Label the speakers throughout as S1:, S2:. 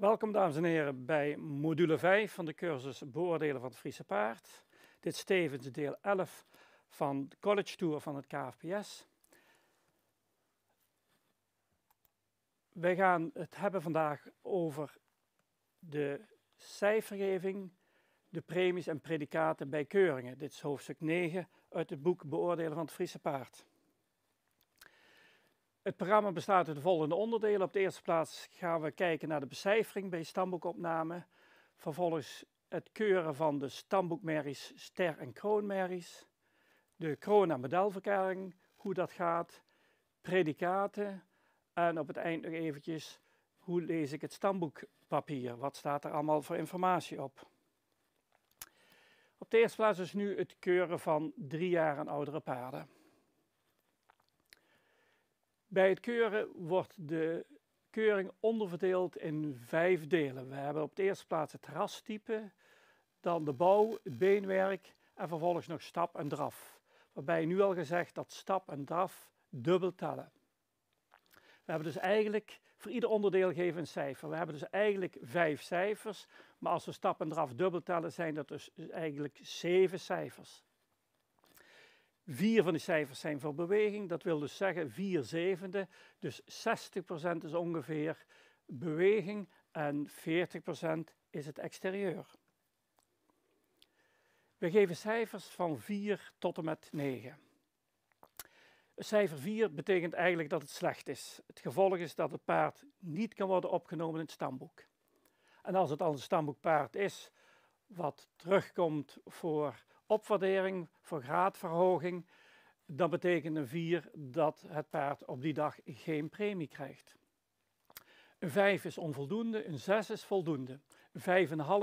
S1: Welkom dames en heren bij module 5 van de cursus Beoordelen van het Friese Paard. Dit is tevens deel 11 van de College Tour van het KFPS. Wij gaan het hebben vandaag over de cijfergeving, de premies en predicaten bij keuringen. Dit is hoofdstuk 9 uit het boek Beoordelen van het Friese Paard. Het programma bestaat uit de volgende onderdelen. Op de eerste plaats gaan we kijken naar de becijfering bij stamboekopname. Vervolgens het keuren van de stamboekmerries, ster- en kroonmerries. De kroon- en modelverklaring, hoe dat gaat. Predicaten. En op het eind nog eventjes, hoe lees ik het stamboekpapier? Wat staat er allemaal voor informatie op? Op de eerste plaats is nu het keuren van 3 jaar en oudere paarden. Bij het keuren wordt de keuring onderverdeeld in 5 delen. We hebben op de eerste plaats het rastype, dan de bouw, het beenwerk en vervolgens nog stap en draf. Waarbij nu al gezegd dat stap en draf dubbel tellen. We hebben dus eigenlijk, voor ieder onderdeel geven we een cijfer. We hebben dus eigenlijk 5 cijfers, maar als we stap en draf dubbel tellen zijn dat dus eigenlijk 7 cijfers. 4 van die cijfers zijn voor beweging, dat wil dus zeggen 4/7, dus 60% is ongeveer beweging en 40% is het exterieur. We geven cijfers van 4 tot en met 9. Cijfer 4 betekent eigenlijk dat het slecht is. Het gevolg is dat het paard niet kan worden opgenomen in het stamboek. En als het al een stamboekpaard is, wat terugkomt voor opwaardering, voor graadverhoging, dan betekent een 4 dat het paard op die dag geen premie krijgt. Een 5 is onvoldoende, een 6 is voldoende. Een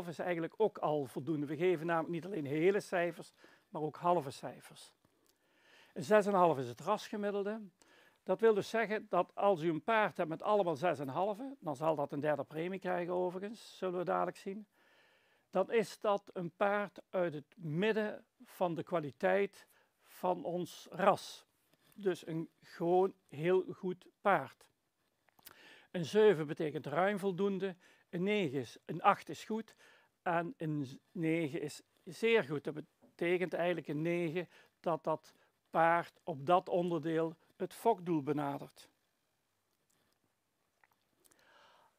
S1: 5,5 is eigenlijk ook al voldoende. We geven namelijk niet alleen hele cijfers, maar ook halve cijfers. Een 6,5 is het rasgemiddelde. Dat wil dus zeggen dat als u een paard hebt met allemaal 6,5, dan zal dat een derde premie krijgen overigens, zullen we dadelijk zien. Dan is dat een paard uit het midden van de kwaliteit van ons ras. Dus een gewoon heel goed paard. Een 7 betekent ruim voldoende, een 8 is goed en een 9 is zeer goed. Dat betekent eigenlijk een 9 dat dat paard op dat onderdeel het fokdoel benadert.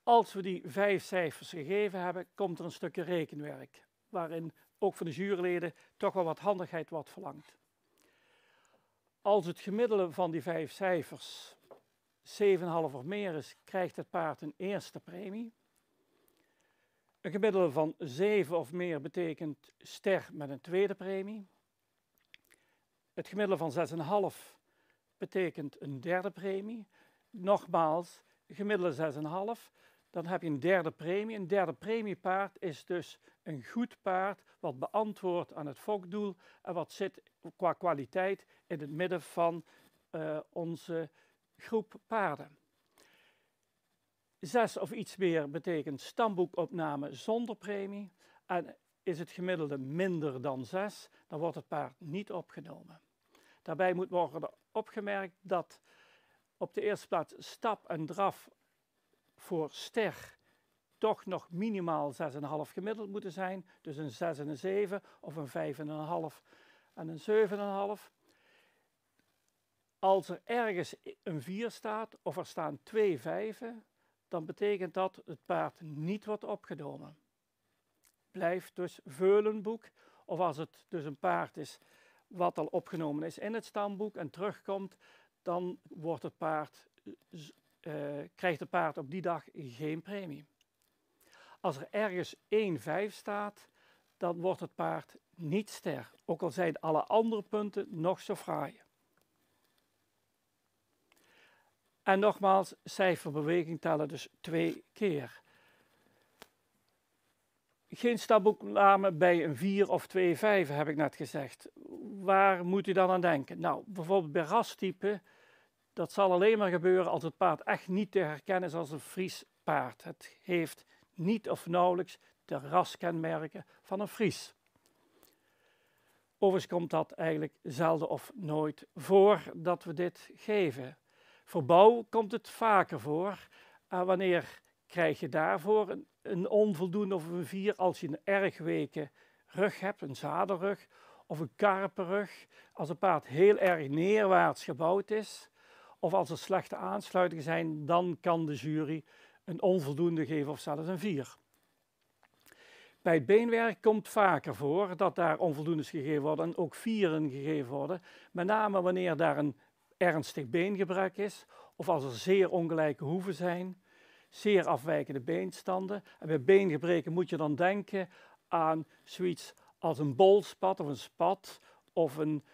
S1: Als we die 5 cijfers gegeven hebben, komt er een stukje rekenwerk, waarin ook van de juryleden toch wel wat handigheid wordt verlangd. Als het gemiddelde van die 5 cijfers 7,5 of meer is, krijgt het paard een eerste premie. Een gemiddelde van 7 of meer betekent ster met een tweede premie. Het gemiddelde van 6,5 betekent een derde premie. Nogmaals, gemiddelde 6,5. Dan heb je een derde premie. Een derde premiepaard is dus een goed paard wat beantwoordt aan het fokdoel en wat zit qua kwaliteit in het midden van onze groep paarden. 6 of iets meer betekent stamboekopname zonder premie en is het gemiddelde minder dan 6, dan wordt het paard niet opgenomen. Daarbij moet worden opgemerkt dat op de eerste plaats stap en draf voor ster toch nog minimaal 6,5 gemiddeld moeten zijn. Dus een 6 en een 7 of een 5,5 en een 7,5. Als er ergens een 4 staat of er staan 2 vijven, dan betekent dat het paard niet wordt opgenomen. Blijft dus veulenboek, of als het dus een paard is wat al opgenomen is in het stamboek en terugkomt, dan wordt het paard, krijgt het paard op die dag geen premie. Als er ergens 1,5 staat, dan wordt het paard niet ster, ook al zijn alle andere punten nog zo fraai. En nogmaals, cijferbeweging tellen dus 2 keer. Geen stamboekopname bij een 4 of 2 vijven, heb ik net gezegd. Waar moet u dan aan denken? Nou, bijvoorbeeld bij rastype, dat zal alleen maar gebeuren als het paard echt niet te herkennen is als een Fries paard. Het heeft niet of nauwelijks de raskenmerken van een Fries. Overigens komt dat eigenlijk zelden of nooit voor dat we dit geven. Voor bouw komt het vaker voor. Wanneer krijg je daarvoor een onvoldoende of een 4 als je een erg weke rug hebt, een zadelrug of een karpenrug. Als een paard heel erg neerwaarts gebouwd is of als er slechte aansluitingen zijn, dan kan de jury een onvoldoende geven of zelfs een 4. Bij het beenwerk komt vaker voor dat daar onvoldoendes gegeven worden en ook 4'en gegeven worden. Met name wanneer daar een ernstig beengebrek is of als er zeer ongelijke hoeven zijn, zeer afwijkende beenstanden. En bij beengebreken moet je dan denken aan zoiets als een bolspat of een spat of een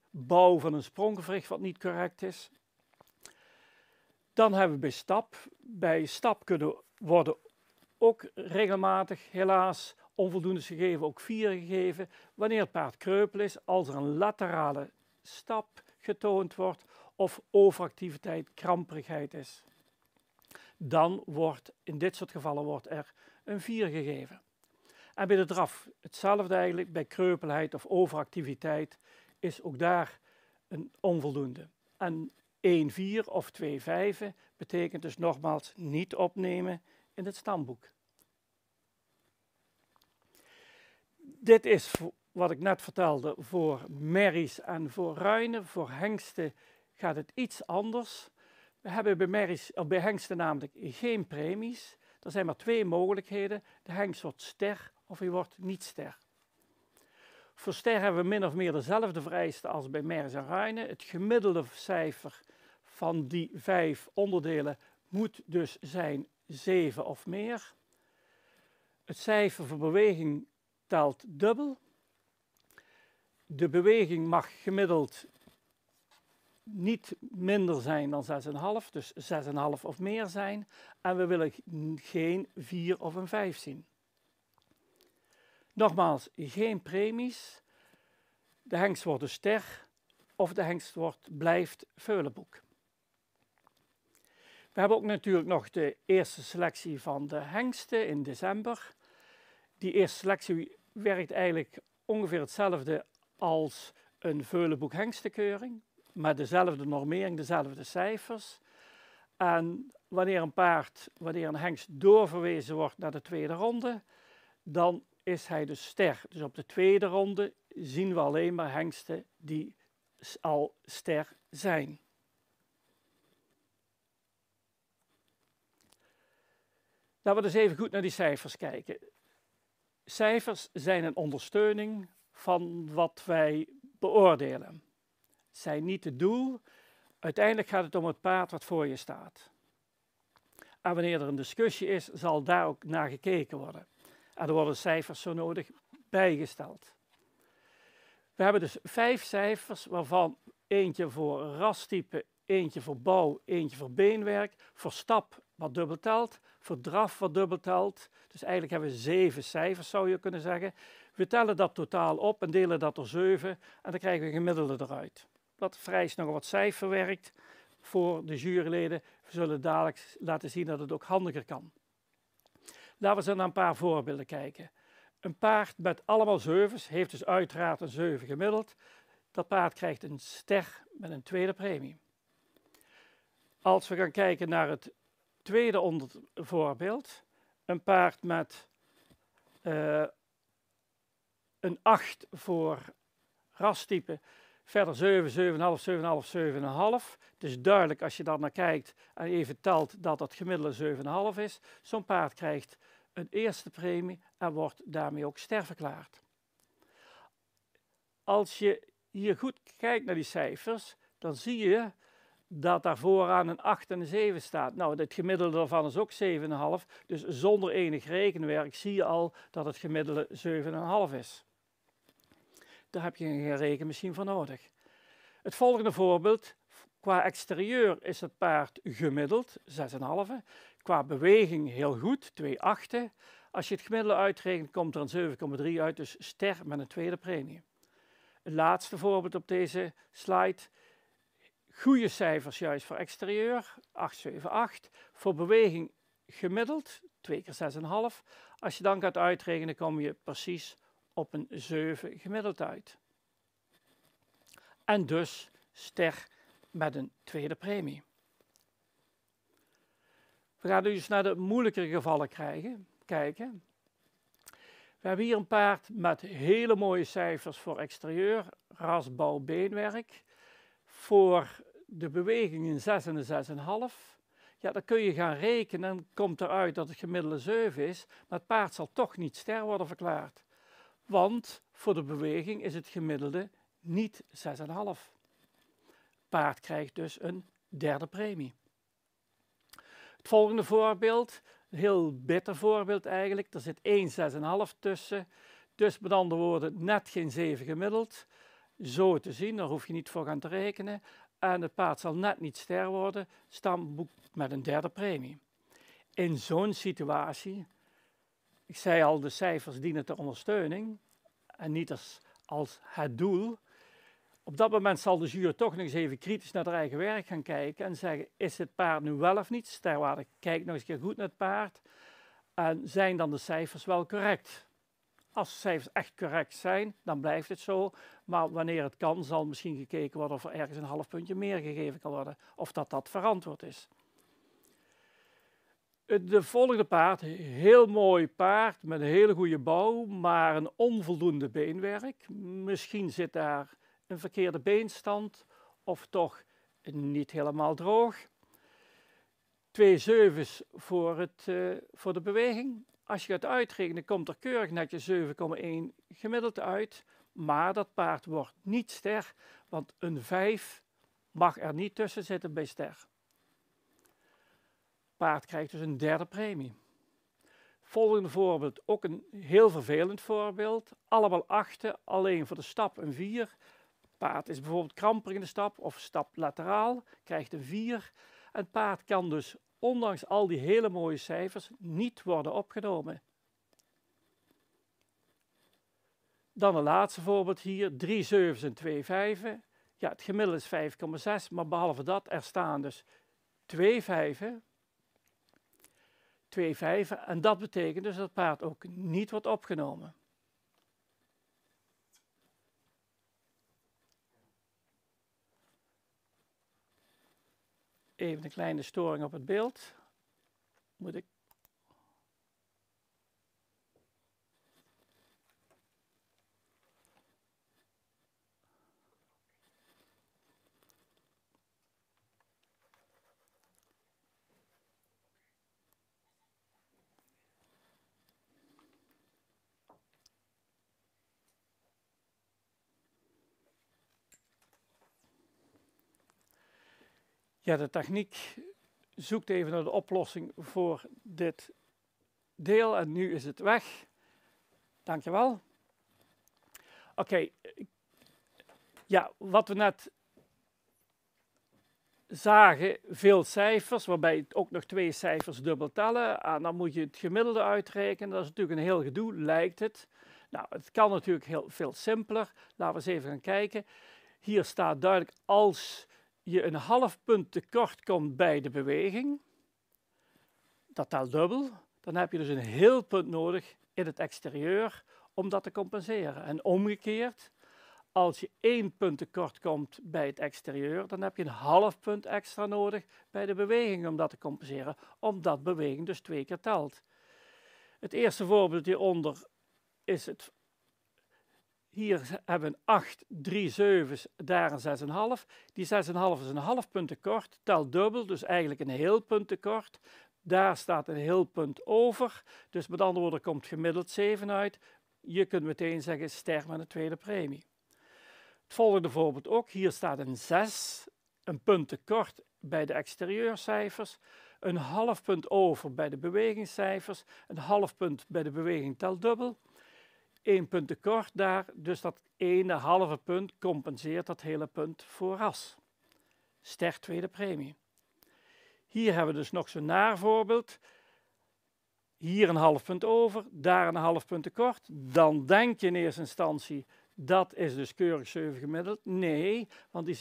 S1: bouw van een spronggewricht wat niet correct is. Dan hebben we bij stap. Bij stap kunnen worden ook regelmatig helaas onvoldoendes gegeven, ook 4 gegeven. Wanneer het paard kreupel is, als er een laterale stap getoond wordt of overactiviteit, kramperigheid is. Dan wordt in dit soort gevallen er een 4 gegeven. En bij de draf hetzelfde eigenlijk, bij kreupelheid of overactiviteit is ook daar een onvoldoende. En 1-4 of 2-5 betekent dus nogmaals niet opnemen in het stamboek. Dit is wat ik net vertelde voor merries en voor ruinen. Voor hengsten gaat het iets anders. We hebben bij hengsten namelijk geen premies. Er zijn maar 2 mogelijkheden. De hengst wordt ster of hij wordt niet ster. Voor ster hebben we min of meer dezelfde vereisten als bij merries en ruinen. Het gemiddelde cijfer van die 5 onderdelen moet dus zijn 7 of meer. Het cijfer voor beweging telt dubbel. De beweging mag gemiddeld niet minder zijn dan 6,5, dus 6,5 of meer zijn. En we willen geen 4 of een 5 zien. Nogmaals, geen premies. De hengst wordt een ster of de hengst blijft veulenboek. We hebben ook natuurlijk nog de eerste selectie van de hengsten in december. Die eerste selectie werkt eigenlijk ongeveer hetzelfde als een veulenboek hengstenkeuring, met dezelfde normering, dezelfde cijfers. En wanneer een hengst doorverwezen wordt naar de tweede ronde, dan is hij dus ster. Dus op de tweede ronde zien we alleen maar hengsten die al ster zijn. Laten we dus even goed naar die cijfers kijken. Cijfers zijn een ondersteuning van wat wij beoordelen. Het zijn niet het doel. Uiteindelijk gaat het om het paard wat voor je staat. En wanneer er een discussie is, zal daar ook naar gekeken worden. En er worden cijfers zo nodig bijgesteld. We hebben dus 5 cijfers, waarvan eentje voor rastype, eentje voor bouw, eentje voor beenwerk, voor stap wat dubbel telt, voor draf wat dubbel telt. Dus eigenlijk hebben we 7 cijfers, zou je kunnen zeggen. We tellen dat totaal op en delen dat door 7 en dan krijgen we een gemiddelde eruit. Dat vereist nog wat cijferwerk voor de juryleden. We zullen dadelijk laten zien dat het ook handiger kan. Laten we eens naar een paar voorbeelden kijken. Een paard met allemaal 7's heeft dus uiteraard een 7 gemiddeld. Dat paard krijgt een ster met een tweede premie. Als we gaan kijken naar het tweede voorbeeld, een paard met een 8 voor rastype, verder 7, 7,5, 7,5. Het is duidelijk als je daar naar kijkt en even telt dat het gemiddelde 7,5 is. Zo'n paard krijgt een eerste premie en wordt daarmee ook ster verklaard. Als je hier goed kijkt naar die cijfers, dan zie je dat daar vooraan een 8 en een 7 staat. Nou, het gemiddelde daarvan is ook 7,5. Dus zonder enig rekenwerk zie je al dat het gemiddelde 7,5 is. Daar heb je geen rekenmachine voor nodig. Het volgende voorbeeld. Qua exterieur is het paard gemiddeld, 6,5. Qua beweging heel goed, 2,8. Als je het gemiddelde uitrekent, komt er een 7,3 uit, dus ster met een tweede premie. Het laatste voorbeeld op deze slide. Goede cijfers juist voor exterieur, 8, 7, 8. Voor beweging gemiddeld, 2 keer 6,5. Als je dan gaat uitrekenen, kom je precies op een 7 gemiddeld uit. En dus ster met een tweede premie. We gaan nu eens naar de moeilijkere gevallen kijken. We hebben hier een paard met hele mooie cijfers voor exterieur, ras, bouw, beenwerk. Voor de beweging een 6 en een 6,5. Ja, dan kun je gaan rekenen en komt eruit dat het gemiddelde 7 is, maar het paard zal toch niet ster worden verklaard. Want voor de beweging is het gemiddelde niet 6,5. Het paard krijgt dus een derde premie. Het volgende voorbeeld, een heel bitter voorbeeld eigenlijk. Er zit 1 6,5 tussen. Dus met andere woorden, net geen 7 gemiddeld. Zo te zien, daar hoef je niet voor gaan te rekenen. En het paard zal net niet ster worden, stamboek met een derde premie. In zo'n situatie, ik zei al, de cijfers dienen ter ondersteuning en niet als het doel. Op dat moment zal de jury toch nog eens even kritisch naar haar eigen werk gaan kijken en zeggen, is het paard nu wel of niet sterwaardig? Kijk nog eens een keer goed naar het paard en zijn dan de cijfers wel correct? Als de cijfers echt correct zijn, dan blijft het zo. Maar wanneer het kan, zal misschien gekeken worden of er ergens een half puntje meer gegeven kan worden. Of dat verantwoord is. De volgende paard, heel mooi paard met een hele goede bouw, maar een onvoldoende beenwerk. Misschien zit daar een verkeerde beenstand of toch niet helemaal droog. 2 zevens voor de beweging. Als je gaat uitrekenen, komt er keurig netjes 7,1 gemiddeld uit. Maar dat paard wordt niet ster, want een 5 mag er niet tussen zitten bij ster. Paard krijgt dus een derde premie. Volgende voorbeeld, ook een heel vervelend voorbeeld. Allemaal 8, alleen voor de stap een 4. Paard is bijvoorbeeld kramperig in de stap of stap lateraal, krijgt een 4. Het paard kan dus ondanks al die hele mooie cijfers niet worden opgenomen. Dan een laatste voorbeeld hier, 3 zevens en 2 vijven. Ja, het gemiddelde is 5,6, maar behalve dat, er staan dus 2 vijven. 2 vijven en dat betekent dus dat het paard ook niet wordt opgenomen. Even een kleine storing op het beeld. Moet ik. Ja, de techniek zoekt even naar de oplossing voor dit deel en nu is het weg. Dankjewel. Oké, ja, wat we net zagen, veel cijfers, waarbij het ook nog 2 cijfers dubbel tellen. En dan moet je het gemiddelde uitrekenen. Dat is natuurlijk een heel gedoe, lijkt het. Nou, het kan natuurlijk heel veel simpeler. Laten we eens even gaan kijken. Hier staat duidelijk, als je een half punt tekort komt bij de beweging, dat telt dubbel, dan heb je dus een heel punt nodig in het exterieur om dat te compenseren. En omgekeerd, als je 1 punt tekort komt bij het exterieur, dan heb je een half punt extra nodig bij de beweging om dat te compenseren, omdat beweging dus 2 keer telt. Het eerste voorbeeld hieronder is het. Hier hebben we een 8, 3 zevens, daar een 6,5. Die 6,5 is een half punt tekort, telt dubbel, dus eigenlijk een heel punt tekort. Daar staat een heel punt over, dus met andere woorden komt gemiddeld 7 uit. Je kunt meteen zeggen ster met een tweede premie. Het volgende voorbeeld ook, hier staat een 6, een punt tekort bij de exterieurcijfers, een half punt over bij de bewegingscijfers, een half punt bij de beweging telt dubbel. 1 punt tekort daar, dus dat ene halve punt compenseert dat hele punt voor ras. Ster tweede premie. Hier hebben we dus nog zo'n naar voorbeeld. Hier een half punt over, daar een half punt tekort. Dan denk je in eerste instantie, dat is dus keurig 7 gemiddeld. Nee, want die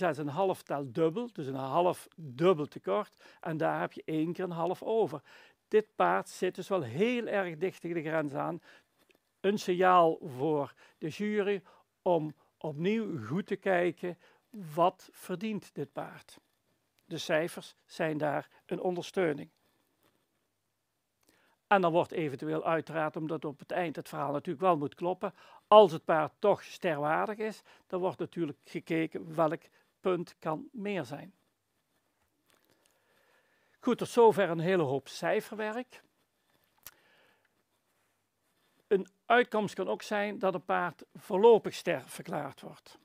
S1: 6,5 telt dubbel, dus een half dubbel tekort. En daar heb je 1 keer een half over. Dit paard zit dus wel heel erg dicht tegen de grens aan. Een signaal voor de jury om opnieuw goed te kijken, wat verdient dit paard? De cijfers zijn daar een ondersteuning. En dan wordt eventueel uiteraard, omdat op het eind het verhaal natuurlijk wel moet kloppen, als het paard toch sterwaardig is, dan wordt natuurlijk gekeken welk punt kan meer zijn. Goed, tot zover een hele hoop cijferwerk. Een uitkomst kan ook zijn dat een paard voorlopig ster verklaard wordt.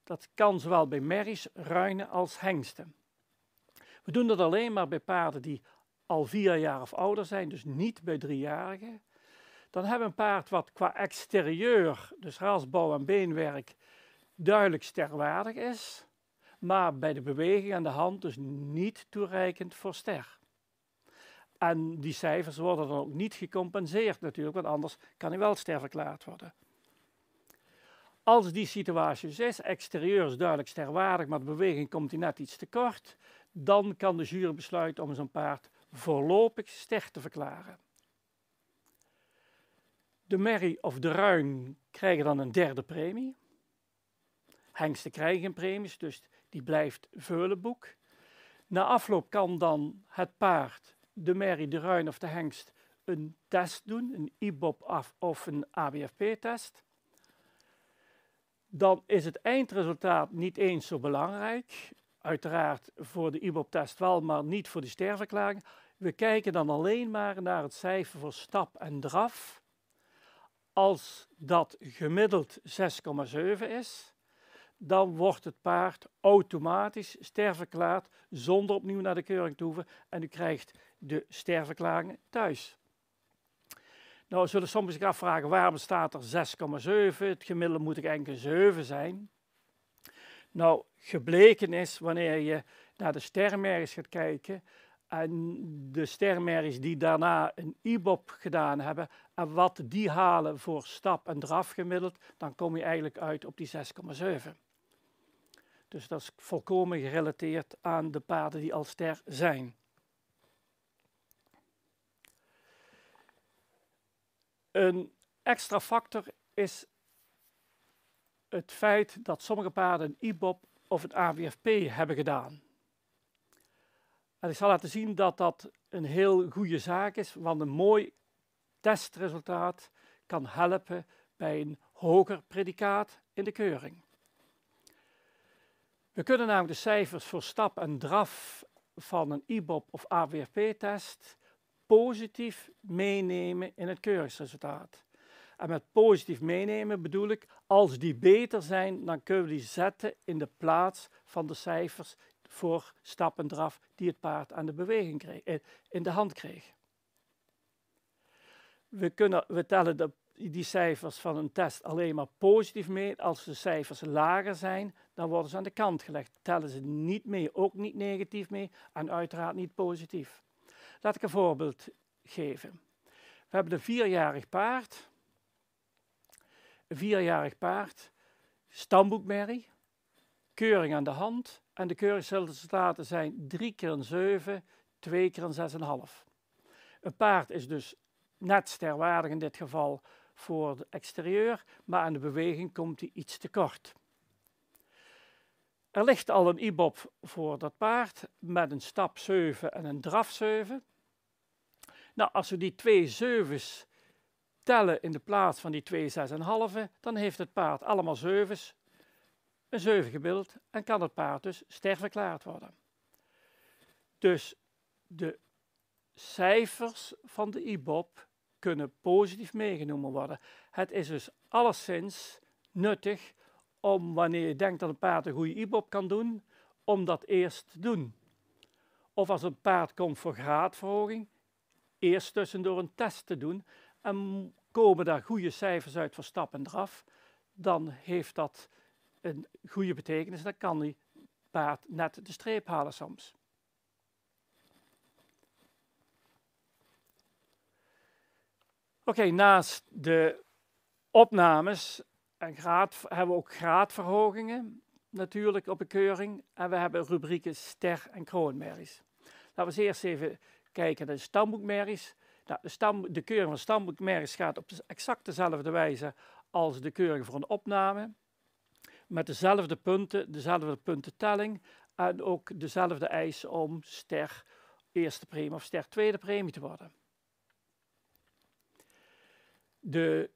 S1: Dat kan zowel bij merries, ruinen als hengsten. We doen dat alleen maar bij paarden die al 4 jaar of ouder zijn, dus niet bij 3-jarigen. Dan hebben we een paard wat qua exterieur, dus rasbouw en beenwerk, duidelijk sterwaardig is, maar bij de beweging aan de hand dus niet toereikend voor ster. En die cijfers worden dan ook niet gecompenseerd natuurlijk, want anders kan hij wel ster verklaard worden. Als die situatie dus is, exterieur is duidelijk sterwaardig, maar de beweging komt hij net iets te kort, dan kan de jury besluiten om zo'n paard voorlopig ster te verklaren. De merrie of de ruin krijgen dan een 3e premie. Hengsten krijgen geen premies, dus die blijft veulenboek. Na afloop kan dan het paard, de merrie, de ruin of de hengst, een test doen, een IBOP of een ABFP-test. Dan is het eindresultaat niet eens zo belangrijk. Uiteraard voor de IBOP-test wel, maar niet voor de sterverklaring. We kijken dan alleen maar naar het cijfer voor stap en draf. Als dat gemiddeld 6,7 is, dan wordt het paard automatisch sterverklaard zonder opnieuw naar de keuring te hoeven en u krijgt de sterverklaring thuis. Nou zullen sommigen zich afvragen waarom staat er 6,7, het gemiddelde moet eigenlijk een 7 zijn. Nou, gebleken is wanneer je naar de sterrenmerries gaat kijken en de sterrenmerries die daarna een IBOP gedaan hebben en wat die halen voor stap en draf gemiddeld, dan kom je eigenlijk uit op die 6,7. Dus dat is volkomen gerelateerd aan de paarden die al ster zijn. Een extra factor is het feit dat sommige paarden een IBOP of een ABFP hebben gedaan. En ik zal laten zien dat dat een heel goede zaak is, want een mooi testresultaat kan helpen bij een hoger predicaat in de keuring. We kunnen namelijk de cijfers voor stap en draf van een IBOP of ABFP-test positief meenemen in het keuringsresultaat. En met positief meenemen bedoel ik, als die beter zijn, dan kunnen we die zetten in de plaats van de cijfers voor stap en draf die het paard aan de beweging kreeg, in de hand kreeg. We tellen die cijfers van een test alleen maar positief mee. Als de cijfers lager zijn, dan worden ze aan de kant gelegd. Tellen ze niet mee, ook niet negatief mee en uiteraard niet positief. Laat ik een voorbeeld geven. We hebben een 4-jarig paard. Een 4-jarig paard, stamboekmerrie, keuring aan de hand en de keuringsresultaten zijn 3 keer een 7, 2 keer een 6,5. Een paard is dus net sterwaardig in dit geval voor de exterieur, maar aan de beweging komt hij iets te kort. Er ligt al een IBOP voor dat paard met een stap 7 en een draf 7. Nou, als we die 2 7's tellen in de plaats van die 2 6,5, dan heeft het paard allemaal 7's, een 7 gebeeld en kan het paard dus sterverklaard worden. Dus de cijfers van de IBOP kunnen positief meegenomen worden. Het is dus alleszins nuttig om, wanneer je denkt dat een paard een goede IBOP kan doen, om dat eerst te doen. Of als een paard komt voor graadverhoging, eerst tussendoor een test te doen en komen daar goede cijfers uit voor stap en draf, dan heeft dat een goede betekenis. Dan kan die paard net de streep halen soms. Oké, naast de opnames en hebben we ook graadverhogingen natuurlijk op een keuring. En we hebben rubrieken ster- en kroonmerries. Laten we eerst even kijken naar de stamboekmerries. Nou, de keuring van stamboekmerries gaat op exact dezelfde wijze als de keuring voor een opname. Met dezelfde puntentelling en ook dezelfde eisen om ster eerste premie of ster tweede premie te worden. De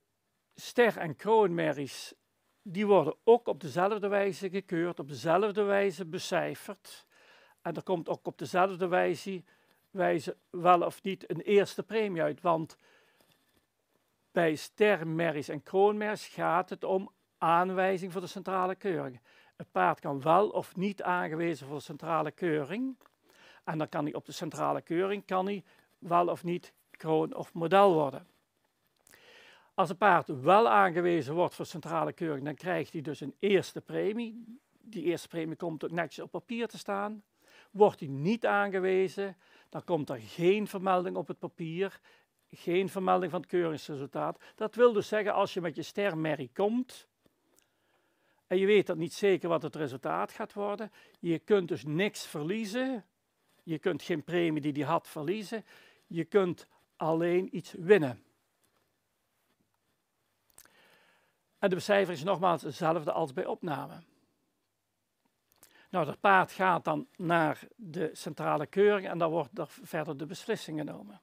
S1: ster- en kroonmerries, die worden ook op dezelfde wijze gekeurd, op dezelfde wijze becijferd. En er komt ook op dezelfde wijze wel of niet een eerste premie uit. Want bij stermerries en kroonmerries gaat het om aanwijzing voor de centrale keuring. Het paard kan wel of niet aangewezen voor de centrale keuring. En dan kan hij op de centrale keuring wel of niet kroon of model worden. Als een paard wel aangewezen wordt voor centrale keuring, dan krijgt hij dus een eerste premie. Die eerste premie komt ook netjes op papier te staan. Wordt hij niet aangewezen, dan komt er geen vermelding op het papier, geen vermelding van het keuringsresultaat. Dat wil dus zeggen, als je met je stermerrie komt en je weet dat niet zeker wat het resultaat gaat worden, je kunt dus niks verliezen, je kunt geen premie die hij had verliezen, je kunt alleen iets winnen. En de becijfering is nogmaals hetzelfde als bij opname. Nou, dat paard gaat dan naar de centrale keuring en dan wordt er verder de beslissing genomen.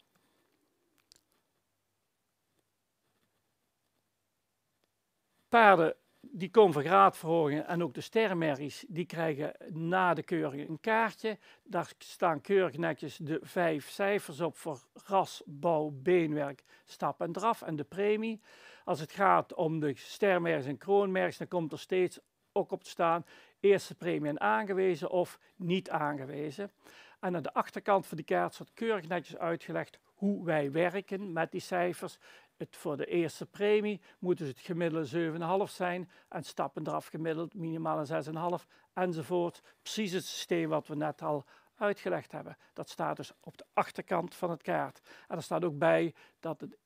S1: Paarden die komen voor graadverhoging en ook de stermerries, die krijgen na de keuring een kaartje. Daar staan keurig netjes de 5 cijfers op voor ras, bouw, beenwerk, stap en draf en de premie. Als het gaat om de stermerries en kroonmerries, dan komt er steeds ook op te staan eerste premie en aangewezen of niet aangewezen. En aan de achterkant van die kaart staat keurig netjes uitgelegd hoe wij werken met die cijfers. Voor de eerste premie moet dus het gemiddelde 7,5 zijn en stap en draf gemiddeld minimaal een 6,5 enzovoort. Precies het systeem wat we net al uitgelegd hebben. Dat staat dus op de achterkant van het kaart. En er staat ook bij dat het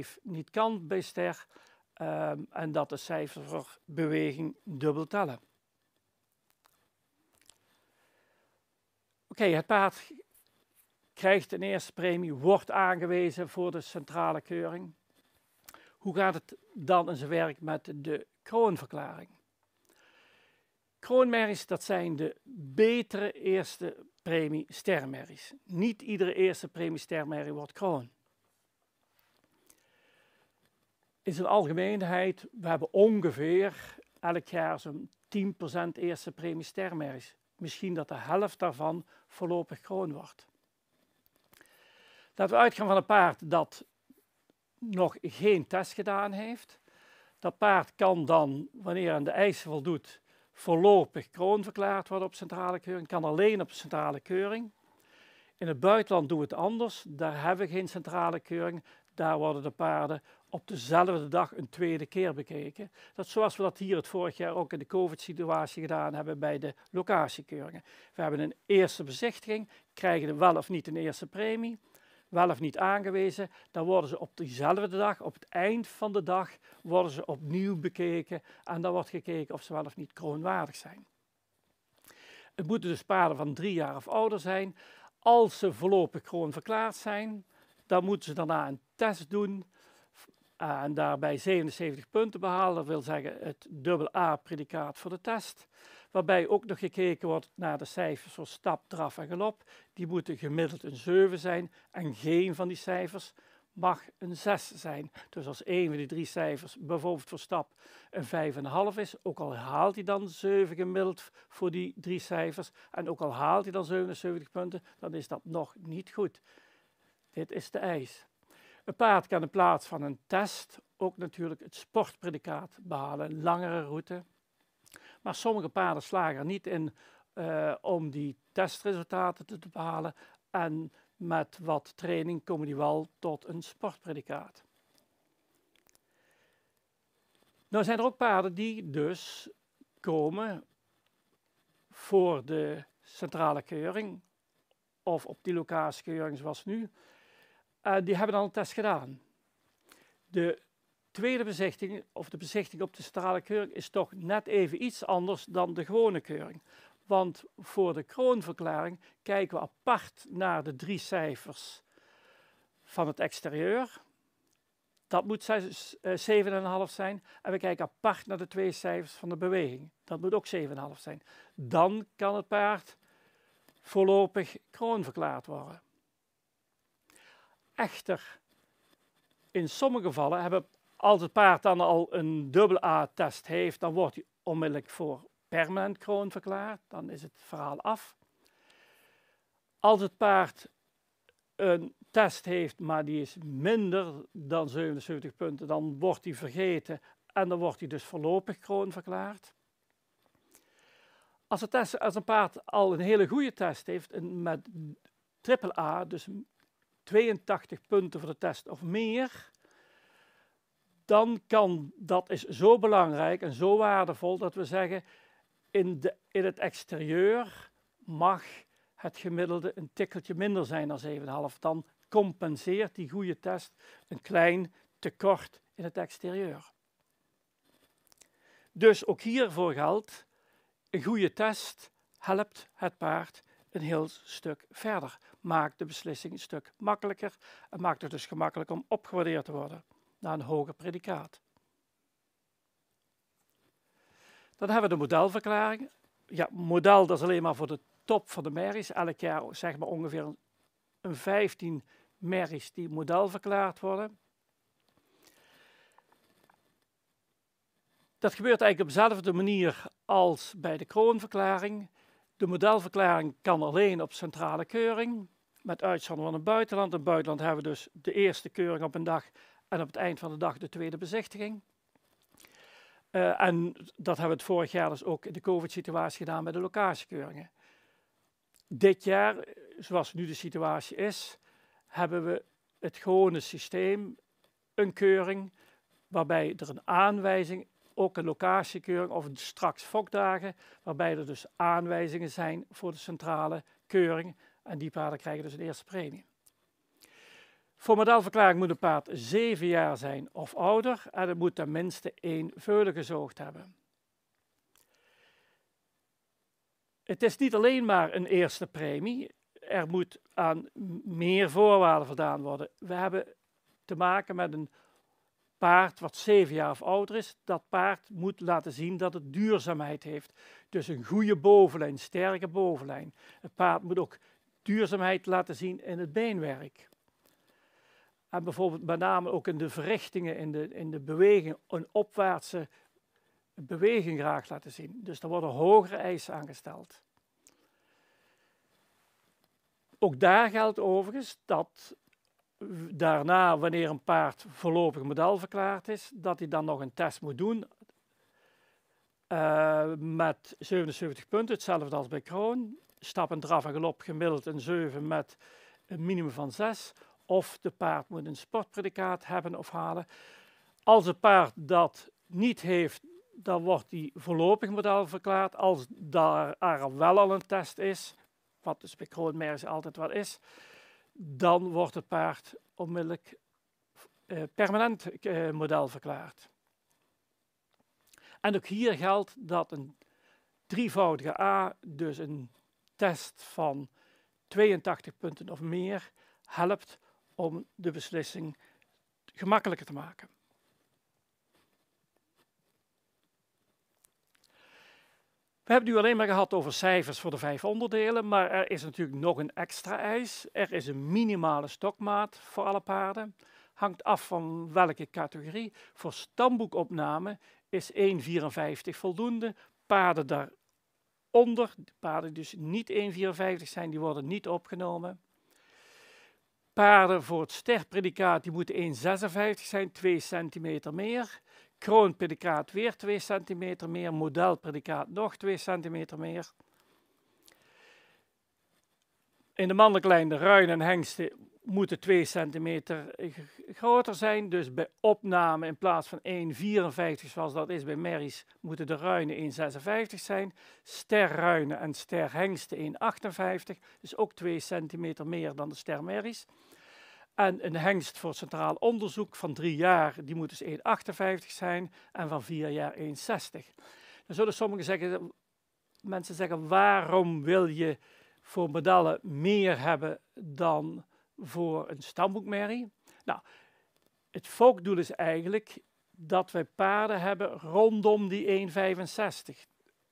S1: 1,5 niet kan bij ster en dat de cijfers voor beweging dubbel tellen. Oké, het paard krijgt een eerste premie, wordt aangewezen voor de centrale keuring. Hoe gaat het dan in zijn werk met de kroonverklaring? Kroonmerries, dat zijn de betere eerste premie stermerries. Niet iedere eerste premie stermerrie wordt kroon. In zijn algemeenheid, we hebben ongeveer elk jaar zo'n 10% eerste premie stermerries. Misschien dat de helft daarvan voorlopig kroon wordt. Laten we uitgaan van een paard dat nog geen test gedaan heeft. Dat paard kan dan, wanneer aan de eisen voldoet, voorlopig kroon verklaard worden op centrale keuring. Kan alleen op centrale keuring. In het buitenland doen we het anders. Daar hebben we geen centrale keuring. Daar worden de paarden op dezelfde dag een tweede keer bekeken. Dat is zoals we dat hier het vorig jaar ook in de COVID-situatie gedaan hebben bij de locatiekeuringen. We hebben een eerste bezichtiging, krijgen wel of niet een eerste premie, wel of niet aangewezen. Dan worden ze op diezelfde dag, op het eind van de dag, worden ze opnieuw bekeken en dan wordt gekeken of ze wel of niet kroonwaardig zijn. Het moeten dus paarden van 3 jaar of ouder zijn. Als ze voorlopig kroon verklaard zijn, dan moeten ze daarna een test doen en daarbij 77 punten behalen. Dat wil zeggen het dubbel A-predicaat voor de test. Waarbij ook nog gekeken wordt naar de cijfers voor stap, draf en galop. Die moeten gemiddeld een 7 zijn en geen van die cijfers mag een 6 zijn. Dus als een van die 3 cijfers bijvoorbeeld voor stap een 5,5 is, ook al haalt hij dan 7 gemiddeld voor die 3 cijfers en ook al haalt hij dan 77 punten, dan is dat nog niet goed. Dit is de eis. Een paard kan in plaats van een test ook natuurlijk het sportpredicaat behalen, een langere route. Maar sommige paarden slagen er niet in om die testresultaten te behalen en met wat training komen die wel tot een sportpredicaat. Nou zijn er ook paarden die dus komen voor de centrale keuring of op die locatiekeuring zoals nu. Die hebben al een test gedaan. De tweede bezichtiging, of de bezichtiging op de centrale keuring, is toch net even iets anders dan de gewone keuring. Want voor de kroonverklaring kijken we apart naar de 3 cijfers van het exterieur. Dat moet 7,5 zijn. En we kijken apart naar de 2 cijfers van de beweging. Dat moet ook 7,5 zijn. Dan kan het paard voorlopig kroon verklaard worden. Echter, in sommige gevallen hebben, als het paard dan al een dubbele A-test heeft, dan wordt hij onmiddellijk voor permanent kroon verklaard. Dan is het verhaal af. Als het paard een test heeft, maar die is minder dan 77 punten, dan wordt hij vergeten en dan wordt hij dus voorlopig kroon verklaard. Als een paard al een hele goede test heeft, met triple A, dus 82 punten voor de test of meer, dan dat is zo belangrijk en zo waardevol dat we zeggen, in het exterieur mag het gemiddelde een tikkeltje minder zijn dan 7,5. Dan compenseert die goede test een klein tekort in het exterieur. Dus ook hiervoor geldt, een goede test helpt het paard een heel stuk verder. Maakt de beslissing een stuk makkelijker en maakt het dus gemakkelijk om opgewaardeerd te worden naar een hoger predicaat. Dan hebben we de modelverklaring. Ja, model dat is alleen maar voor de top van de merries. Elk jaar zeg maar ongeveer een 15 merries die model verklaard worden. Dat gebeurt eigenlijk op dezelfde manier als bij de kroonverklaring. De modelverklaring kan alleen op centrale keuring, met uitzondering van het buitenland. In het buitenland hebben we dus de eerste keuring op een dag en op het eind van de dag de tweede bezichtiging. En dat hebben we het vorig jaar dus ook in de COVID-situatie gedaan met de locatiekeuringen. Dit jaar, zoals nu de situatie is, hebben we het gewone systeem, een keuring, waarbij er een aanwijzing, ook een locatiekeuring of straks fokdagen, waarbij er dus aanwijzingen zijn voor de centrale keuring. En die paarden krijgen dus een eerste premie. Voor modelverklaring moet een paard 7 jaar zijn of ouder en het moet tenminste 1 veulen gezoogd hebben. Het is niet alleen maar een eerste premie, er moet aan meer voorwaarden voldaan worden. We hebben te maken met een paard wat 7 jaar of ouder is. Dat paard moet laten zien dat het duurzaamheid heeft. Dus een goede bovenlijn, sterke bovenlijn. Het paard moet ook duurzaamheid laten zien in het beenwerk. En bijvoorbeeld met name ook in de verrichtingen, in de beweging, een opwaartse beweging graag laten zien. Dus er worden hogere eisen aangesteld. Ook daar geldt overigens dat daarna, wanneer een paard voorlopig model verklaard is, dat hij dan nog een test moet doen met 77 punten, hetzelfde als bij kroon. Stap en draf en galop gemiddeld een 7 met een minimum van 6. Of de paard moet een sportpredicaat hebben of halen. Als het paard dat niet heeft, dan wordt die voorlopig model verklaard. Als er wel al een test is, wat dus bij kroonmerries altijd wel is, dan wordt het paard onmiddellijk permanent model verklaard. En ook hier geldt dat een drievoudige A, dus een test van 82 punten of meer, helpt om de beslissing gemakkelijker te maken. We hebben het nu alleen maar gehad over cijfers voor de 5 onderdelen, maar er is natuurlijk nog een extra eis. Er is een minimale stokmaat voor alle paarden. Hangt af van welke categorie. Voor stamboekopname is 1,54 voldoende. Paarden daaronder, paarden die dus niet 1,54 zijn, die worden niet opgenomen. Paarden voor het sterpredicaat die moeten 1,56 zijn, 2 centimeter meer. Kroonpredicaat weer 2 centimeter meer. Modelpredicaat nog 2 centimeter meer. In de mannelijke lijn, de ruinen en hengsten moeten 2 centimeter groter zijn. Dus bij opname in plaats van 1,54 zoals dat is bij merries, moeten de ruinen 1,56 zijn. Sterruinen en sterhengsten 1,58, dus ook 2 centimeter meer dan de stermerries. En een hengst voor centraal onderzoek van 3 jaar, die moet dus 1,58 zijn en van 4 jaar 1,60. Dan zullen sommige mensen zeggen, waarom wil je voor modellen meer hebben dan voor een stamboekmerrie? Nou, het fokdoel is eigenlijk dat wij paarden hebben rondom die 1,65.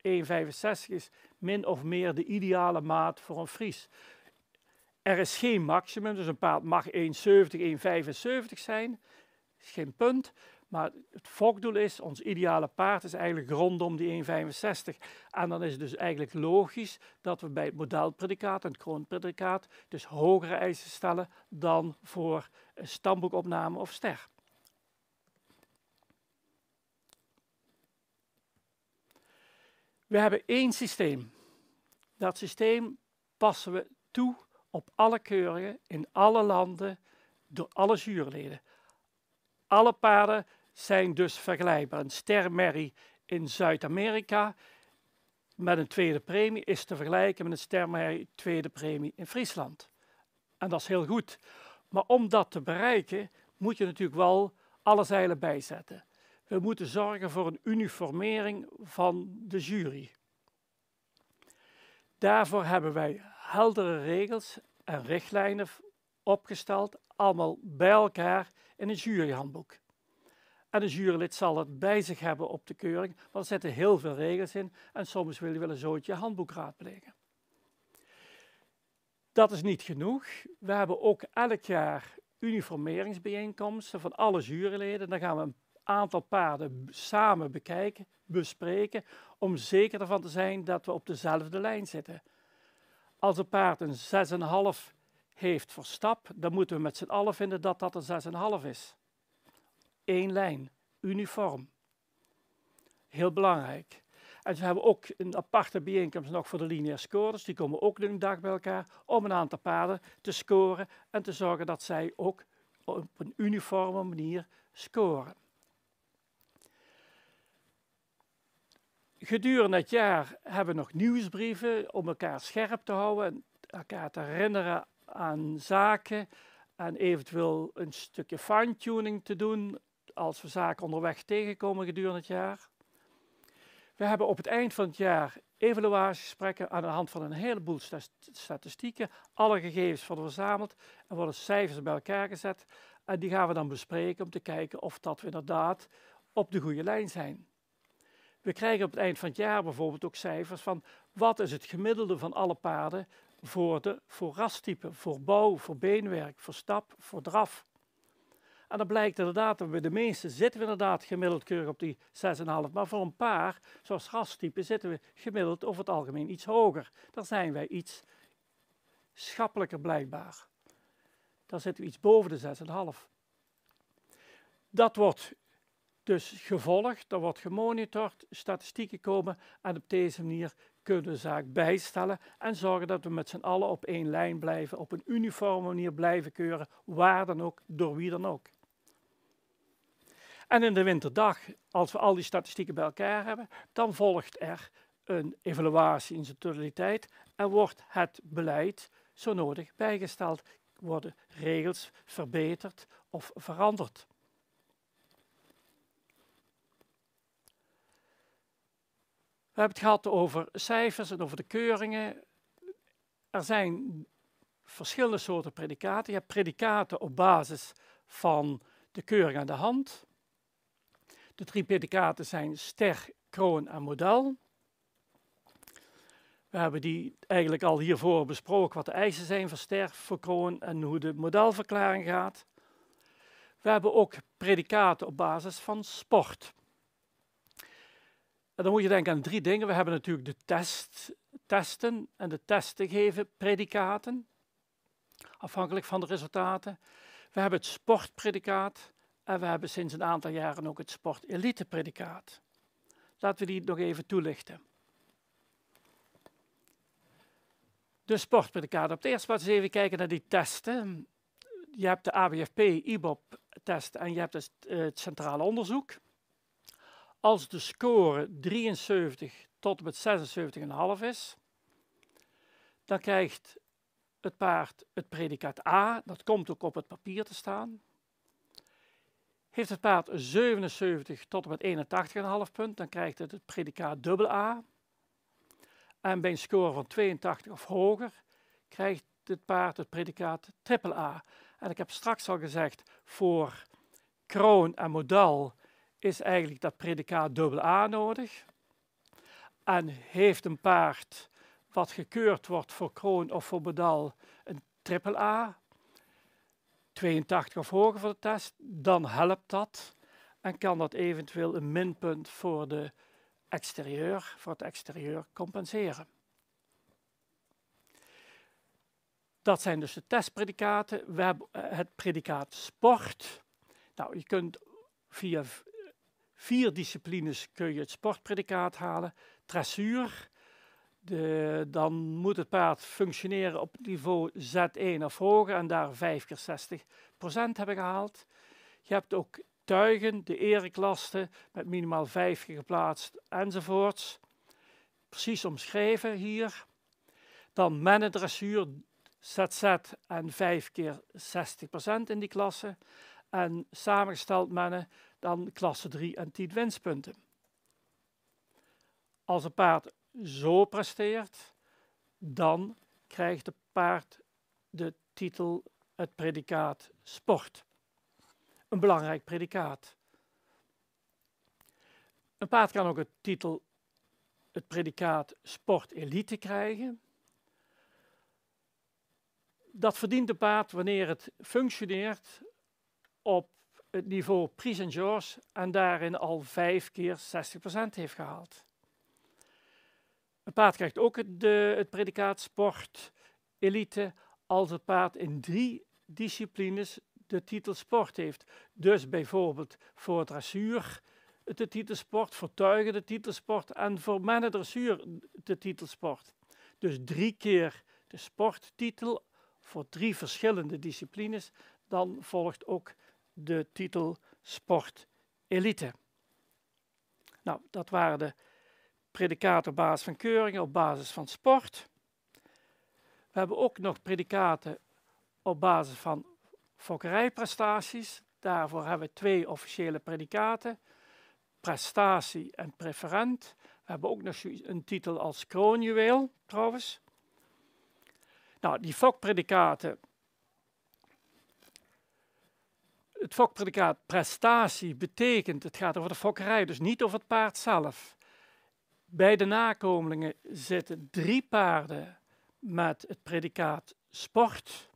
S1: 1,65 is min of meer de ideale maat voor een Fries. Er is geen maximum, dus een paard mag 1,70, 1,75 zijn. is geen punt. Maar het fokdoel is, ons ideale paard is eigenlijk rondom die 1,65. En dan is het dus eigenlijk logisch dat we bij het modelpredicaat en het kroonpredicaat dus hogere eisen stellen dan voor een stamboekopname of ster. We hebben één systeem. Dat systeem passen we toe op alle keuringen in alle landen door alle juryleden. Alle paarden zijn dus vergelijkbaar. Een Ster Mary in Zuid-Amerika met een tweede premie is te vergelijken met een Ster Mary tweede premie in Friesland. En dat is heel goed. Maar om dat te bereiken moet je natuurlijk wel alle zeilen bijzetten. We moeten zorgen voor een uniformering van de jury. Daarvoor hebben wij heldere regels en richtlijnen opgesteld, allemaal bij elkaar in een juryhandboek. En een jurylid zal het bij zich hebben op de keuring, want er zitten heel veel regels in en soms wil je wel een zootje handboek raadplegen. Dat is niet genoeg. We hebben ook elk jaar uniformeringsbijeenkomsten van alle juryleden. Dan gaan we een aantal paarden samen bekijken, bespreken, om zeker ervan te zijn dat we op dezelfde lijn zitten. Als een paard een 6,5 heeft voor stap, dan moeten we met z'n allen vinden dat dat een 6,5 is. Eén lijn, uniform. Heel belangrijk. En we hebben ook een aparte bijeenkomst nog voor de lineair scorers. Die komen ook een dag bij elkaar om een aantal paarden te scoren en te zorgen dat zij ook op een uniforme manier scoren. Gedurende het jaar hebben we nog nieuwsbrieven om elkaar scherp te houden en elkaar te herinneren aan zaken en eventueel een stukje fine-tuning te doen als we zaken onderweg tegenkomen gedurende het jaar. We hebben op het eind van het jaar evaluatiegesprekken aan de hand van een heleboel statistieken. Alle gegevens worden verzameld en worden cijfers bij elkaar gezet. En die gaan we dan bespreken om te kijken of dat we inderdaad op de goede lijn zijn. We krijgen op het eind van het jaar bijvoorbeeld ook cijfers van wat is het gemiddelde van alle paarden voor rastype, voor bouw, voor beenwerk, voor stap, voor draf. En dan blijkt inderdaad dat bij de meeste zitten we inderdaad gemiddeld keurig op die 6,5. Maar voor een paar, zoals rastype, zitten we gemiddeld over het algemeen iets hoger. Daar zijn wij iets schappelijker blijkbaar. Daar zitten we iets boven de 6,5. Dat wordt dus gevolgd, dat wordt gemonitord, statistieken komen en op deze manier kunnen we de zaak bijstellen en zorgen dat we met z'n allen op één lijn blijven, op een uniforme manier blijven keuren, waar dan ook, door wie dan ook. En in de winterdag, als we al die statistieken bij elkaar hebben, dan volgt er een evaluatie in zijn totaliteit en wordt het beleid zo nodig bijgesteld, worden regels verbeterd of veranderd. We hebben het gehad over cijfers en over de keuringen. Er zijn verschillende soorten predicaten. Je hebt predicaten op basis van de keuring aan de hand. De 3 predicaten zijn ster, kroon en model. We hebben die eigenlijk al hiervoor besproken wat de eisen zijn voor ster, voor kroon en hoe de modelverklaring gaat. We hebben ook predicaten op basis van sport. En dan moet je denken aan 3 dingen. We hebben natuurlijk de testen en de testen geven predicaten, afhankelijk van de resultaten. We hebben het sportpredicaat en we hebben sinds een aantal jaren ook het sportelite-predicaat. Laten we die nog even toelichten. De sportpredicaten. Op het eerste plaats even kijken naar die testen. Je hebt de ABFP, IBOP-test en je hebt het centrale onderzoek. Als de score 73 tot en met 76,5 is, dan krijgt het paard het predicaat A, dat komt ook op het papier te staan. Heeft het paard 77 tot en met 81,5 punt, dan krijgt het predicaat AA. En bij een score van 82 of hoger krijgt het paard het predicaat AAA. En ik heb straks al gezegd, voor kroon en model is eigenlijk dat predicaat AA nodig. En heeft een paard wat gekeurd wordt voor kroon of voor model een AAA. 82 of hoger voor de test, dan helpt dat en kan dat eventueel een minpunt voor het exterieur compenseren. Dat zijn dus de testpredicaten. We hebben het predicaat sport. Nou, je kunt via 4 disciplines kun je het sportpredicaat halen. Dressuur, dan moet het paard functioneren op niveau Z1 of hoger en daar 5 keer 60% hebben gehaald. Je hebt ook tuigen, de ereklasse met minimaal 5 keer geplaatst enzovoorts. Precies omschreven hier. Dan mannendressuur, ZZ en 5 keer 60% in die klasse. En samengesteld mannen, dan klasse 3 en 10 winstpunten. Als een paard zo presteert, dan krijgt het paard de titel, het predicaat sport. Een belangrijk predicaat. Een paard kan ook het predicaat sport elite krijgen. Dat verdient een paard wanneer het functioneert op het niveau Prix en George en daarin al 5 keer 60% heeft gehaald. Een paard krijgt ook het predicaat sport elite als het paard in 3 disciplines de titel sport heeft. Dus bijvoorbeeld voor dressuur de titel sport, voor tuigen de titel sport en voor mannendressuur de titel sport. Dus 3 keer de sporttitel voor 3 verschillende disciplines. Dan volgt ook de titel sport elite. Nou, dat waren de predicaten op basis van keuringen, op basis van sport. We hebben ook nog predicaten op basis van fokkerijprestaties. Daarvoor hebben we 2 officiële predicaten, prestatie en preferent. We hebben ook nog een titel als kroonjuweel trouwens. Nou, die fokpredicaten. Het fokpredicaat prestatie betekent, het gaat over de fokkerij, dus niet over het paard zelf. Bij de nakomelingen zitten 3 paarden met het predicaat sport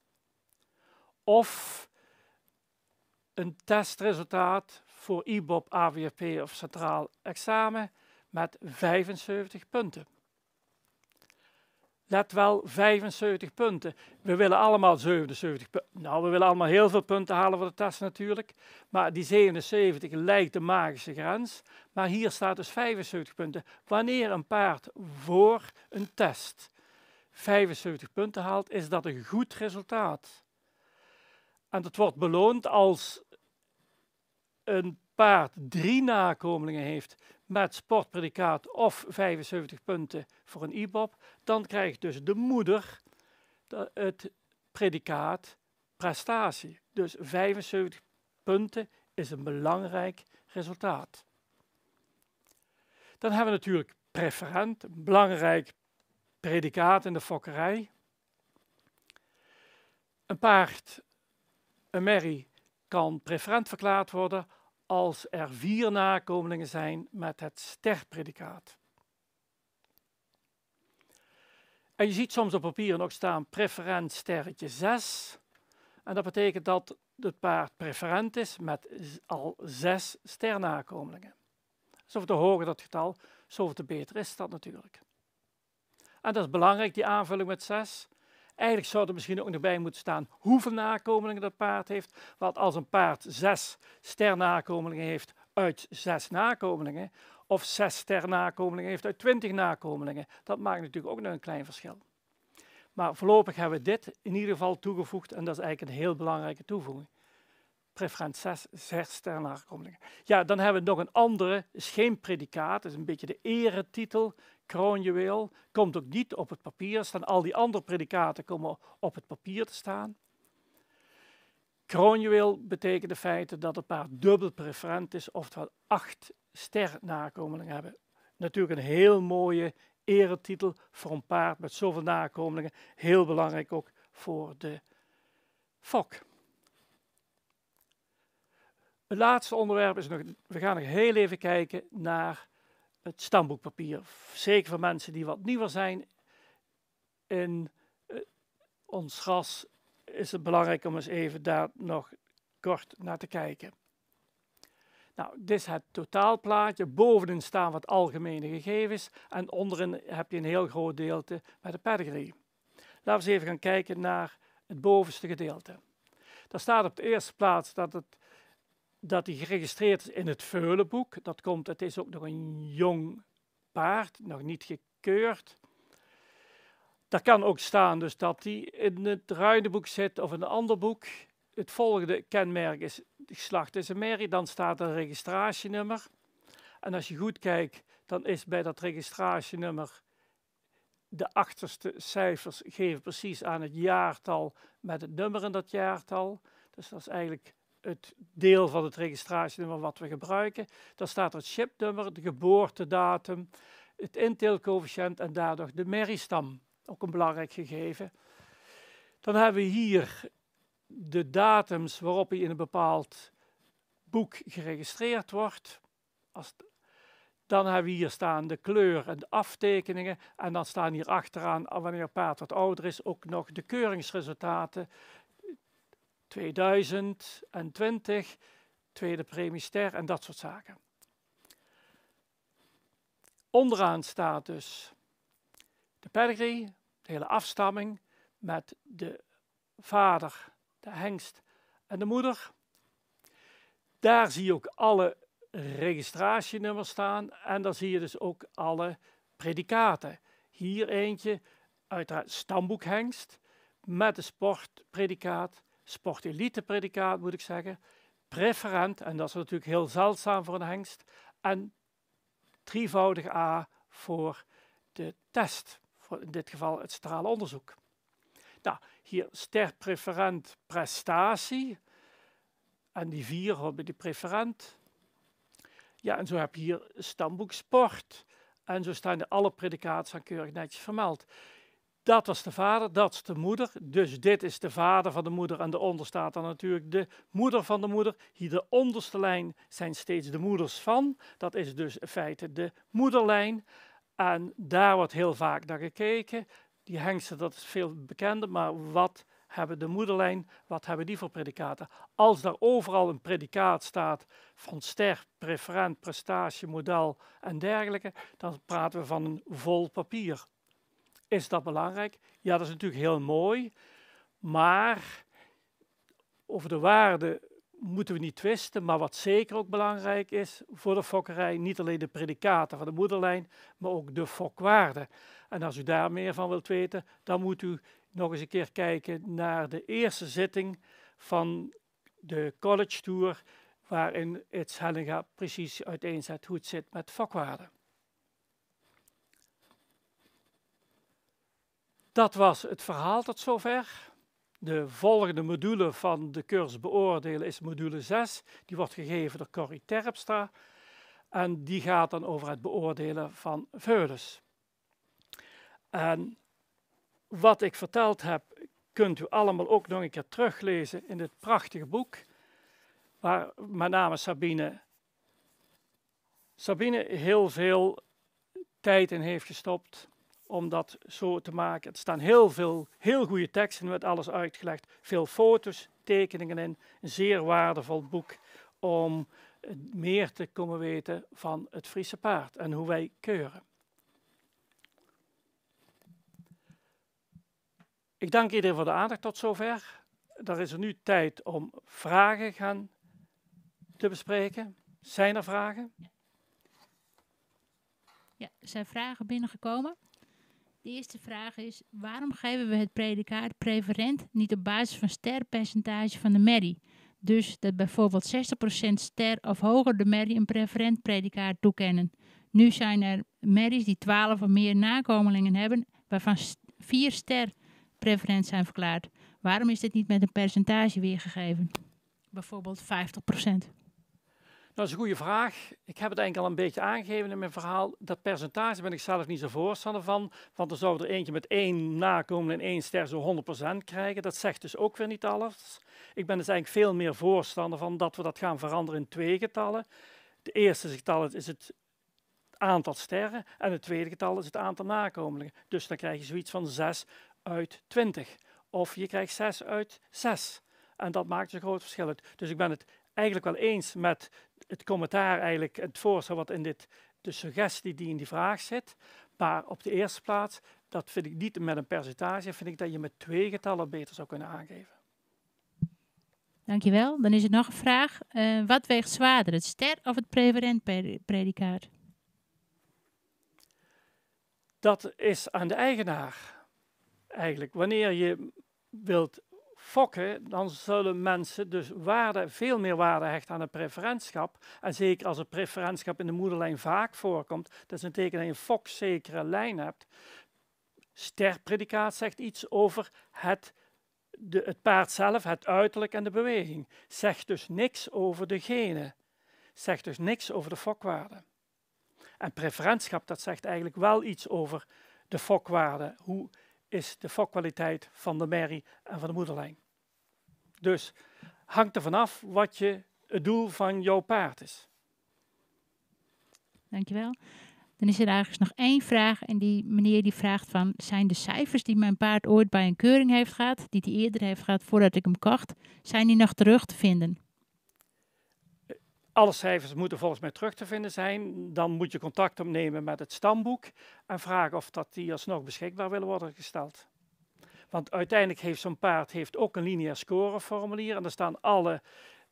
S1: of een testresultaat voor IBOP, AWFP of Centraal Examen met 75 punten. Let wel, 75 punten. We willen allemaal 77 punten. Nou, we willen allemaal heel veel punten halen voor de test natuurlijk. Maar die 77 lijkt de magische grens. Maar hier staat dus 75 punten. Wanneer een paard voor een test 75 punten haalt, is dat een goed resultaat. En dat wordt beloond als een paard 3 nakomelingen heeft met sportpredicaat of 75 punten voor een IBOP, dan krijgt dus de moeder het predicaat prestatie. Dus 75 punten is een belangrijk resultaat. Dan hebben we natuurlijk preferent, een belangrijk predicaat in de fokkerij. Een paard, een merrie, kan preferent verklaard worden als er 4 nakomelingen zijn met het sterpredicaat. En je ziet soms op papier nog staan preferent sterretje 6. En dat betekent dat het paard preferent is met al 6 sternakomelingen. Zoveel te hoger dat getal, zoveel te beter is dat natuurlijk. En dat is belangrijk, die aanvulling met 6. Eigenlijk zou er misschien ook nog bij moeten staan hoeveel nakomelingen dat paard heeft. Want als een paard 6 sternakomelingen heeft uit 6 nakomelingen, of 6 sternakomelingen heeft uit 20 nakomelingen, dat maakt natuurlijk ook nog een klein verschil. Maar voorlopig hebben we dit in ieder geval toegevoegd en dat is eigenlijk een heel belangrijke toevoeging. Preferent 6 sternakomelingen. Ja, dan hebben we nog een andere, is geen predicaat, is een beetje de eretitel, kroonjuweel, komt ook niet op het papier staan. Al die andere predicaten komen op het papier te staan. Kroonjuweel betekent in feite dat het paard dubbel preferent is, oftewel 8 sternakomelingen hebben. Natuurlijk een heel mooie eretitel voor een paard met zoveel nakomelingen. Heel belangrijk ook voor de fok. Het laatste onderwerp is nog, we gaan nog heel even kijken naar het stamboekpapier. Zeker voor mensen die wat nieuwer zijn in ons ras, is het belangrijk om eens even daar nog kort naar te kijken. Nou, dit is het totaalplaatje. Bovenin staan wat algemene gegevens en onderin heb je een heel groot gedeelte met de pedigree. Laten we eens even gaan kijken naar het bovenste gedeelte. Daar staat op de eerste plaats dat hij geregistreerd is in het Veulenboek. Dat komt, het is ook nog een jong paard, nog niet gekeurd. Daar kan ook staan dus dat hij in het Ruinenboek zit of in een ander boek. Het volgende kenmerk is geslacht is een merrie, dan staat er een registratienummer. En als je goed kijkt, dan is bij dat registratienummer de achterste cijfers geven precies aan het jaartal met het nummer in dat jaartal. Dus dat is eigenlijk het deel van het registratienummer wat we gebruiken. Dan staat er het chipnummer, de geboortedatum, het inteelcoëfficiënt en daardoor de merriestam. Ook een belangrijk gegeven. Dan hebben we hier de datums waarop hij in een bepaald boek geregistreerd wordt. Dan hebben we hier staan de kleur en de aftekeningen. En dan staan hier achteraan, wanneer het paard wat ouder is, ook nog de keuringsresultaten. 2020, tweede premiester en dat soort zaken. Onderaan staat dus de pedigree, de hele afstamming met de vader, de hengst en de moeder. Daar zie je ook alle registratienummers staan en dan zie je dus ook alle predicaten. Hier eentje, uiteraard stamboekhengst, met de sportpredicaat, sportelite-predicaat moet ik zeggen, preferent, en dat is natuurlijk heel zeldzaam voor een hengst, en drievoudig A voor de test, voor in dit geval het straalonderzoek. Nou, hier ster preferent prestatie, en die 4 hoort bij die preferent. Ja, en zo heb je hier stamboek sport. En zo staan alle predicaten keurig netjes vermeld. Dat was de vader, dat is de moeder. Dus dit is de vader van de moeder. En daaronder staat dan natuurlijk de moeder van de moeder. Hier de onderste lijn zijn steeds de moeders van. Dat is dus in feite de moederlijn. En daar wordt heel vaak naar gekeken. Die hengsten, dat is veel bekender. Maar wat hebben de moederlijn, wat hebben die voor predicaten? Als daar overal een predicaat staat van ster, preferent, prestatie, model en dergelijke, dan praten we van een vol papier. Is dat belangrijk? Ja, dat is natuurlijk heel mooi, maar over de waarde moeten we niet twisten, maar wat zeker ook belangrijk is voor de fokkerij, niet alleen de predicaten van de moederlijn, maar ook de fokwaarde. En als u daar meer van wilt weten, dan moet u nog eens een keer kijken naar de eerste zitting van de college tour, waarin Its Hellinga precies uiteenzet hoe het zit met fokwaarde. Dat was het verhaal tot zover. De volgende module van de cursus beoordelen is module 6. Die wordt gegeven door Corrie Terpstra. En die gaat dan over het beoordelen van veules. En wat ik verteld heb, kunt u allemaal ook nog een keer teruglezen in dit prachtige boek. Waar met name Sabine heel veel tijd in heeft gestopt om dat zo te maken. Er staan heel veel heel goede teksten met alles uitgelegd. Veel foto's, tekeningen in. Een zeer waardevol boek om meer te komen weten van het Friese paard en hoe wij keuren. Ik dank iedereen voor de aandacht tot zover. Er is er nu tijd om vragen gaan te bespreken. Zijn er vragen?
S2: Ja, er zijn vragen binnengekomen. De eerste vraag is, waarom geven we het predicaat preferent niet op basis van sterpercentage van de merrie? Dus dat bijvoorbeeld 60% ster of hoger de merrie een preferent predicaat toekennen. Nu zijn er merries die 12 of meer nakomelingen hebben, waarvan 4 ster preferent zijn verklaard. Waarom is dit niet met een percentage weergegeven? Bijvoorbeeld 50%.
S1: Dat is een goede vraag. Ik heb het eigenlijk al een beetje aangegeven in mijn verhaal. Dat percentage ben ik zelf niet zo voorstander van. Want dan zou er eentje met 1 nakomen en 1 ster zo 100% krijgen. Dat zegt dus ook weer niet alles. Ik ben dus eigenlijk veel meer voorstander van dat we dat gaan veranderen in 2 getallen. De eerste getal is het aantal sterren en het tweede getal is het aantal nakomelingen. Dus dan krijg je zoiets van 6 uit 20. of je krijgt 6 uit 6. En dat maakt een groot verschil uit. Dus ik ben het eigenlijk wel eens met het commentaar, eigenlijk het voorstel wat in de suggestie die in die vraag zit. Maar op de eerste plaats, dat vind ik niet met een percentage, vind ik dat je met 2 getallen beter zou kunnen aangeven.
S2: Dankjewel. Dan is er nog een vraag. Wat weegt zwaarder, het ster of het preferent predicaat?
S1: Dat is aan de eigenaar eigenlijk. Wanneer je wilt fokken, dan zullen mensen dus veel meer waarde hechten aan een preferentschap. En zeker als het preferentschap in de moederlijn vaak voorkomt, dat is een teken dat je een fokzekere lijn hebt. Sterpredicaat zegt iets over het paard zelf, het uiterlijk en de beweging. Zegt dus niks over de genen. Zegt dus niks over de fokwaarde. En preferentschap, dat zegt eigenlijk wel iets over de fokwaarde. Hoe is de fokkwaliteit van de merrie en van de moederlijn? Dus hangt er vanaf wat het doel van jouw paard is.
S2: Dankjewel. Dan is er eigenlijk nog 1 vraag en die meneer die vraagt van, zijn de cijfers die mijn paard ooit bij een keuring heeft gehad, die hij eerder heeft gehad voordat ik hem kocht, zijn die nog terug te vinden?
S1: Alle cijfers moeten volgens mij terug te vinden zijn. Dan moet je contact opnemen met het stamboek en vragen of die alsnog beschikbaar willen worden gesteld. Want uiteindelijk heeft zo'n paard ook een lineair scoreformulier en daar staan alle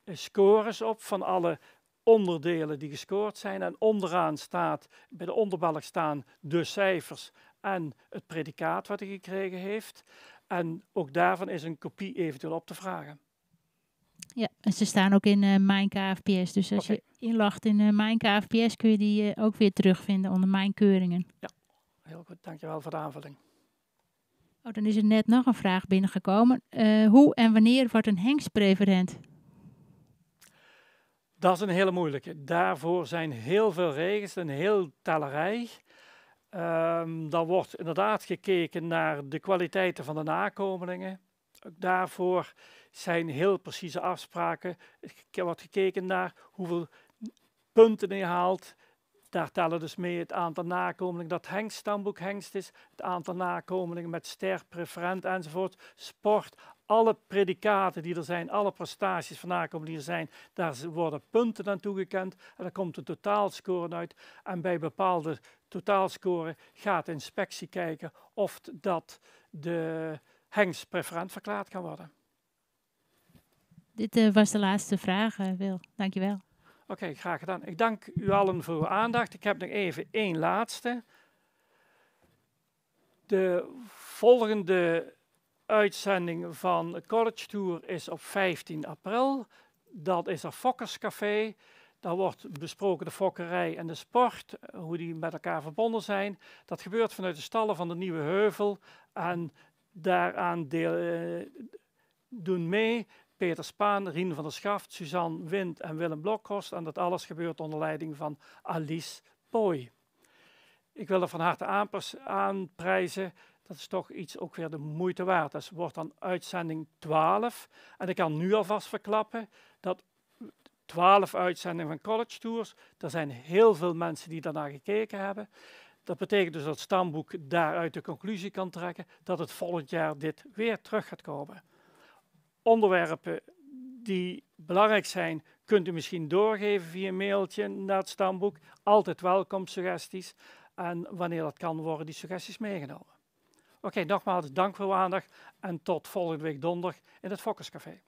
S1: scores op van alle onderdelen die gescoord zijn. En onderaan staat, bij de onderbalk staan de cijfers en het predicaat wat hij gekregen heeft. En ook daarvan is een kopie eventueel op te vragen.
S2: Ja, en ze staan ook in Mijn KFPS. Dus als je inlogt in Mijn KFPS kun je die ook weer terugvinden onder Mijn Keuringen.
S1: Ja, heel goed. Dankjewel voor de aanvulling.
S2: Oh, dan is er net nog een vraag binnengekomen. Hoe en wanneer wordt een hengst preferent?
S1: Dat is een hele moeilijke. Daarvoor zijn heel veel regels, een heel tellerij. Dan wordt inderdaad gekeken naar de kwaliteiten van de nakomelingen. Ook daarvoor zijn heel precieze afspraken. Er wordt gekeken naar hoeveel punten je haalt. Daar tellen dus mee het aantal nakomelingen dat hengststamboek hengst is, het aantal nakomelingen met ster, preferent enzovoort, sport. Alle predicaten die er zijn, alle prestaties van nakomelingen die er zijn, daar worden punten aan toegekend en daar komt een totaalscore uit. En bij bepaalde totaalscore gaat de inspectie kijken of dat de hengst preferent verklaard kan worden.
S2: Dit was de laatste vraag, Wil. Dankjewel.
S1: Oké, graag gedaan. Ik dank u allen voor uw aandacht. Ik heb nog even 1 laatste. De volgende uitzending van de College Tour is op 15 april. Dat is er Fokkerscafé. Daar wordt besproken de fokkerij en de sport, hoe die met elkaar verbonden zijn. Dat gebeurt vanuit de stallen van de Nieuwe Heuvel. En daaraan doen mee Peter Spaan, Rien van der Schaft, Suzanne Wind en Willem Blokhorst. En dat alles gebeurt onder leiding van Alice Pooij. Ik wil er van harte aanprijzen. Dat is toch iets ook weer de moeite waard. Dat wordt dan uitzending 12. En ik kan nu alvast verklappen dat 12 uitzendingen van College Tours, er zijn heel veel mensen die daarnaar gekeken hebben. Dat betekent dus dat het stamboek daaruit de conclusie kan trekken dat het volgend jaar dit weer terug gaat komen. Onderwerpen die belangrijk zijn, kunt u misschien doorgeven via een mailtje naar het stamboek. Altijd welkom suggesties. En wanneer dat kan, worden die suggesties meegenomen. Oké, nogmaals dank voor uw aandacht en tot volgende week donderdag in het Fokkerscafé.